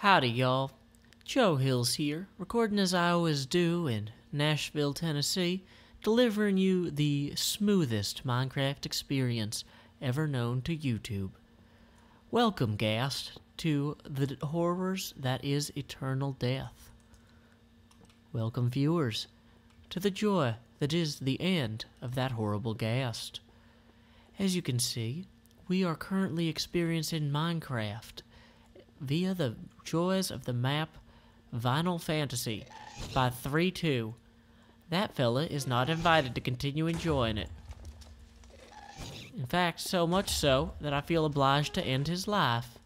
Howdy, y'all. Joe Hills here, recording as I always do in Nashville, Tennessee, delivering you the smoothest Minecraft experience ever known to YouTube. Welcome, guest, to the horrors that is eternal death. Welcome, viewers, to the joy that is the end of that horrible ghast. As you can see, we are currently experiencing Minecraft via the joys of the map Vinyl Fantasy by 3-2. That fella is not invited to continue enjoying it. In fact, so much so that I feel obliged to end his life.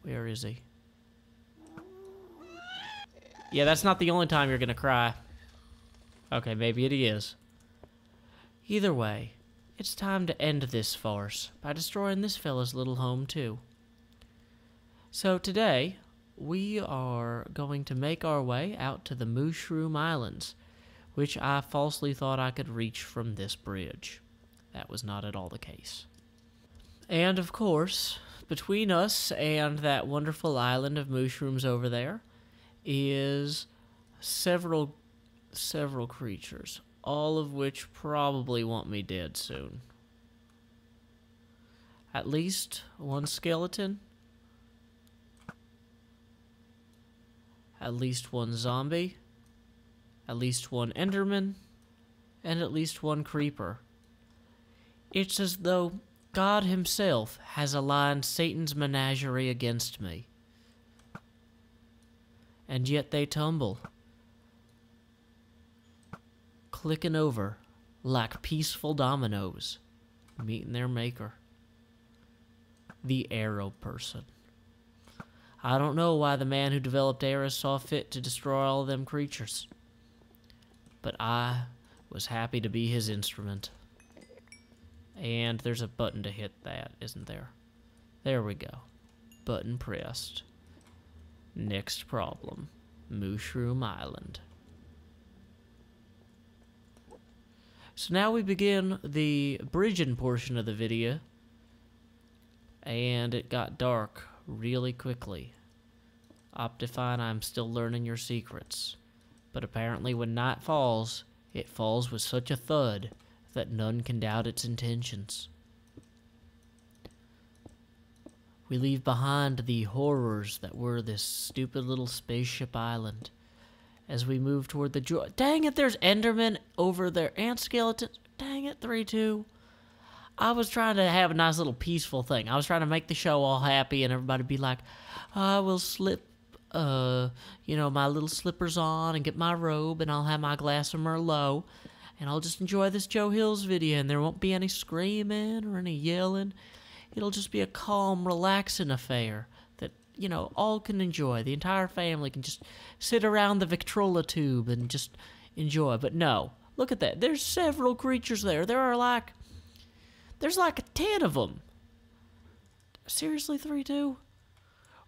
Where is he? Yeah, that's not the only time you're gonna cry. Okay, maybe it is. Either way, it's time to end this farce by destroying this fella's little home too. So today, we are going to make our way out to the Mushroom Islands, which I falsely thought I could reach from this bridge. That was not at all the case. And of course, between us and that wonderful island of mushrooms over there is several creatures, all of which probably want me dead soon. At least one skeleton, at least one zombie, at least one enderman, and at least one creeper. It's as though God himself has aligned Satan's menagerie against me. And yet they tumble, clicking over like peaceful dominoes, meeting their maker, the arrow person. I don't know why the man who developed arrows saw fit to destroy all of them creatures, but I was happy to be his instrument. And there's a button to hit that, isn't there? There we go. Button pressed. Next problem. Mushroom Island. So now we begin the bridging portion of the video. And it got dark really quickly. Optifine, I'm still learning your secrets. But apparently when night falls, it falls with such a thud that none can doubt its intentions. We leave behind the horrors that were this stupid little spaceship island as we move toward the joy. Dang it, there's Enderman over there and skeletons. Dang it, 3-2. I was trying to have a nice little peaceful thing. I was trying to make the show all happy and everybody be like, I will slip, my little slippers on and get my robe and I'll have my glass of Merlot and I'll just enjoy this Joe Hills video and there won't be any screaming or any yelling. It'll just be a calm, relaxing affair that, all can enjoy. The entire family can just sit around the Victrola tube and just enjoy. But no, look at that. There's several creatures there. There's like 10 of them. Seriously, 3-2?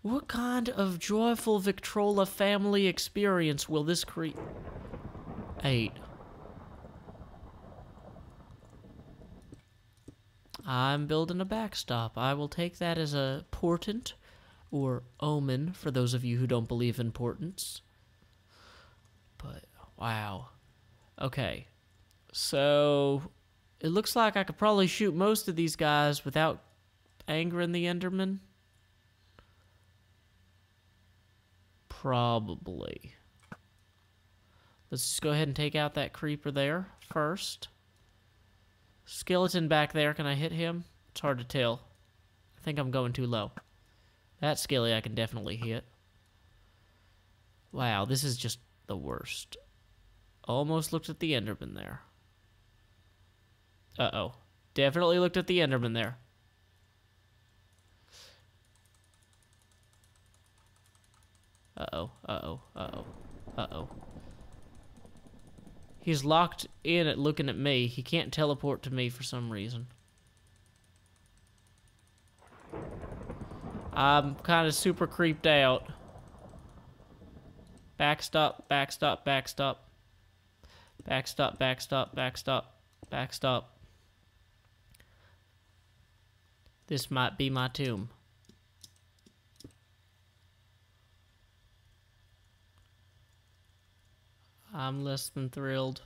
What kind of joyful Victrola family experience will this create? 8. I'm building a backstop. I will take that as a portent, or omen, for those of you who don't believe in portents. But, wow. Okay. So, it looks like I could probably shoot most of these guys without angering the Enderman. Probably. Let's just go ahead and take out that creeper there first. Skeleton back there, can I hit him? It's hard to tell. I think I'm going too low. That skelly I can definitely hit. Wow, this is just the worst. Almost looked at the Enderman there. Uh-oh. Definitely looked at the Enderman there. Uh-oh, uh-oh, uh-oh, uh-oh. He's locked in at looking at me. He can't teleport to me for some reason. I'm kind of super creeped out. Backstop, backstop, backstop. Backstop, backstop, backstop, backstop. This might be my tomb. I'm less than thrilled.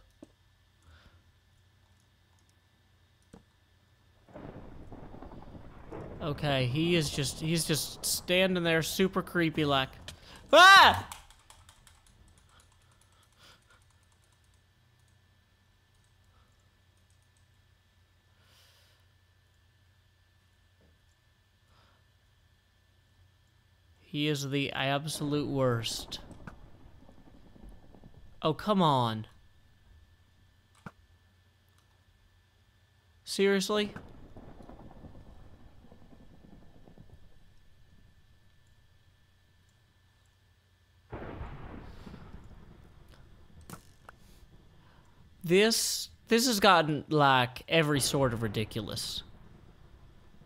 Okay, he's just standing there super creepy like. Ah! He is the absolute worst. Oh, come on. Seriously? This has gotten, like, every sort of ridiculous.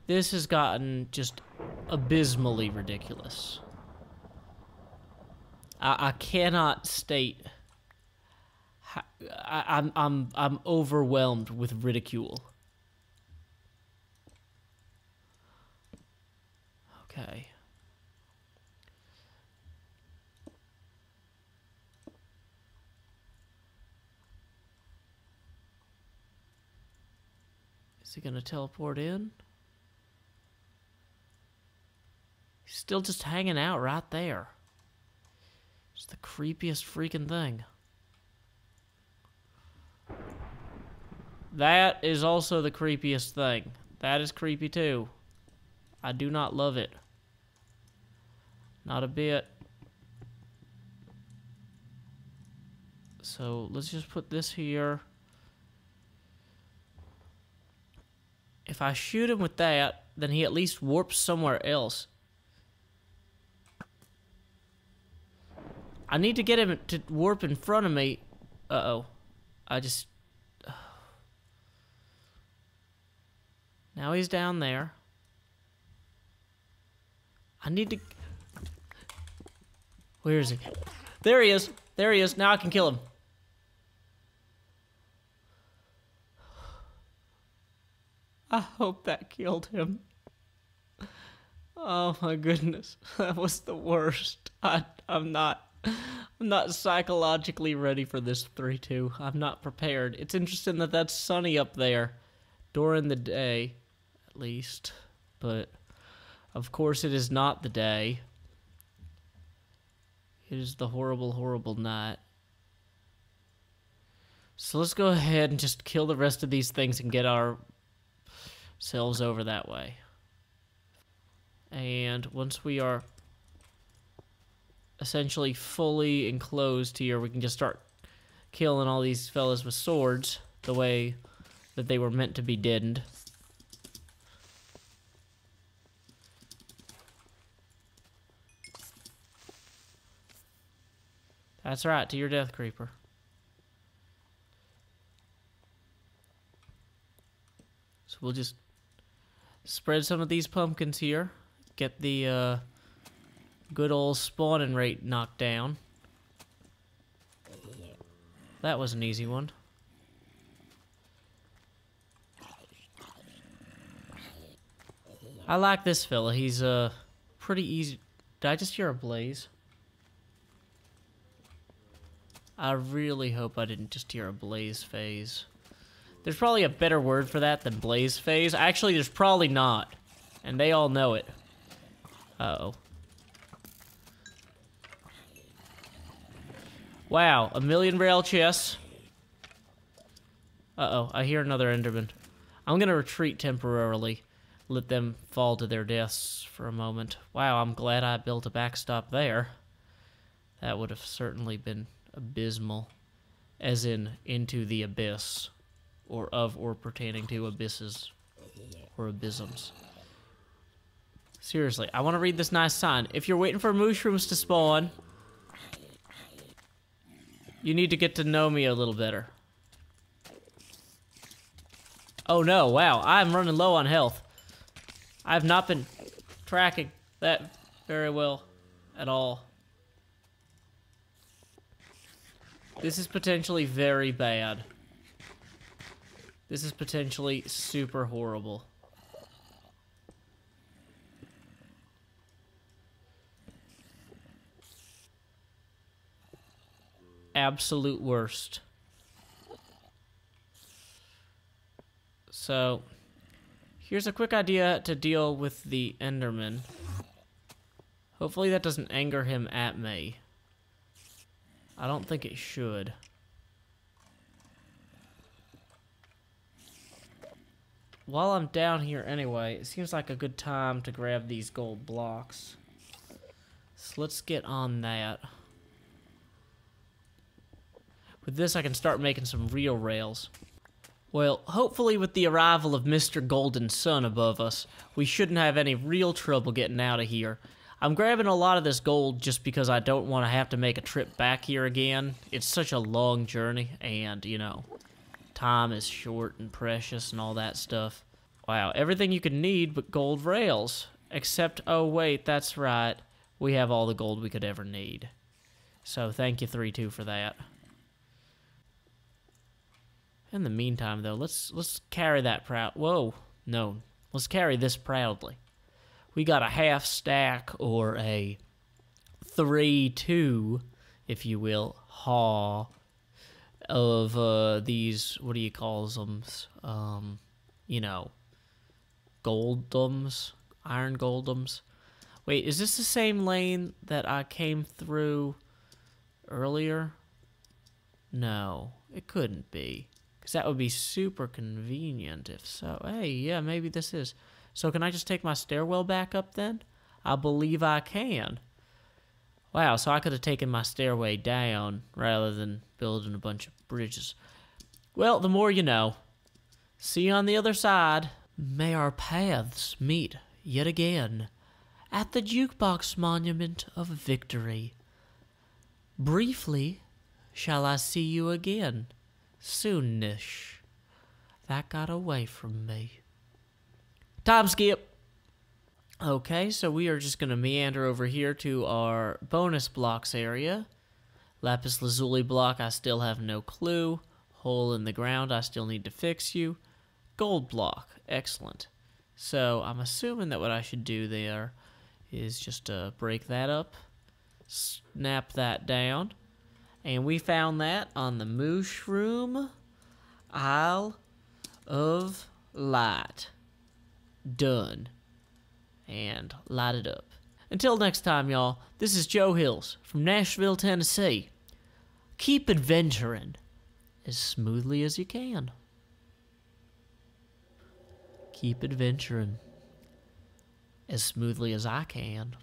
This has gotten just abysmally ridiculous. I cannot state. I'm overwhelmed with ridicule. Okay. Is he gonna teleport in? He's still just hanging out right there. It's the creepiest freaking thing. That is also the creepiest thing. That is creepy too. I do not love it. Not a bit. So let's just put this here. If I shoot him with that, then he at least warps somewhere else. I need to get him to warp in front of me. Uh-oh. I just... Now he's down there. I need to... Where is he? There he is. There he is. Now I can kill him. I hope that killed him. Oh my goodness. That was the worst. I'm not psychologically ready for this 3-2. I'm not prepared. It's interesting that that's sunny up there during the day, at least. But, of course, it is not the day. It is the horrible, horrible night. So let's go ahead and just kill the rest of these things and get ourselves over that way. And once we are essentially fully enclosed here, we can just start killing all these fellas with swords the way that they were meant to be deadened. That's right, to your death, creeper. So we'll just spread some of these pumpkins here. Get the good old spawning rate knocked down. That was an easy one. I like this fella. He's pretty easy. Did I just hear a blaze? I really hope I didn't just hear a blaze phase. There's probably a better word for that than blaze phase. Actually, there's probably not. And they all know it. Uh-oh. Wow, 1,000,000 rail chests. Uh-oh, I hear another Enderman. I'm gonna retreat temporarily. Let them fall to their deaths for a moment. Wow, I'm glad I built a backstop there. That would have certainly been abysmal. As in, into the abyss. Or pertaining to abysses. Or abysms. Seriously, I want to read this nice sign. If you're waiting for mushrooms to spawn, you need to get to know me a little better. Oh no, wow, I'm running low on health. I have not been tracking that very well at all. This is potentially very bad. This is potentially super horrible. absolute worst. So, here's a quick idea to deal with the Enderman. Hopefully that doesn't anger him at me. I don't think it should. While I'm down here anyway, it seems like a good time to grab these gold blocks. So let's get on that. With this, I can start making some real rails. Well, hopefully with the arrival of Mr. Golden Sun above us, we shouldn't have any real trouble getting out of here. I'm grabbing a lot of this gold just because I don't want to have to make a trip back here again. It's such a long journey, and, you know, time is short and precious and all that stuff. Wow, everything you could need but gold rails. Except, oh wait, that's right. We have all the gold we could ever need. So thank you 3-2 for that. In the meantime, though, let's carry that proud. Whoa, no, let's carry this proudly. We got a half stack or a 3-2, if you will, haul of these. What do you call them? You know, goldums, iron goldums. Wait, is this the same lane that I came through earlier? No, it couldn't be. Because that would be super convenient if so. Hey, yeah, maybe this is. So can I just take my stairwell back up then? I believe I can. Wow, so I could have taken my stairway down rather than building a bunch of bridges. Well, the more you know. See you on the other side. May our paths meet yet again at the Jukebox Monument of Victory. Briefly, shall I see you again? Soonish. That got away from me. Time skip. Okay, so we are just going to meander over here to our bonus blocks area. Lapis lazuli block, I still have no clue. Hole in the ground, I still need to fix you. Gold block, excellent. So I'm assuming that what I should do there is just break that up, snap that down. And we found that on the Mushroom Isle of Light. Done. And light it up. Until next time, y'all, this is Joe Hills from Nashville, Tennessee. Keep adventuring as smoothly as you can. Keep adventuring as smoothly as I can.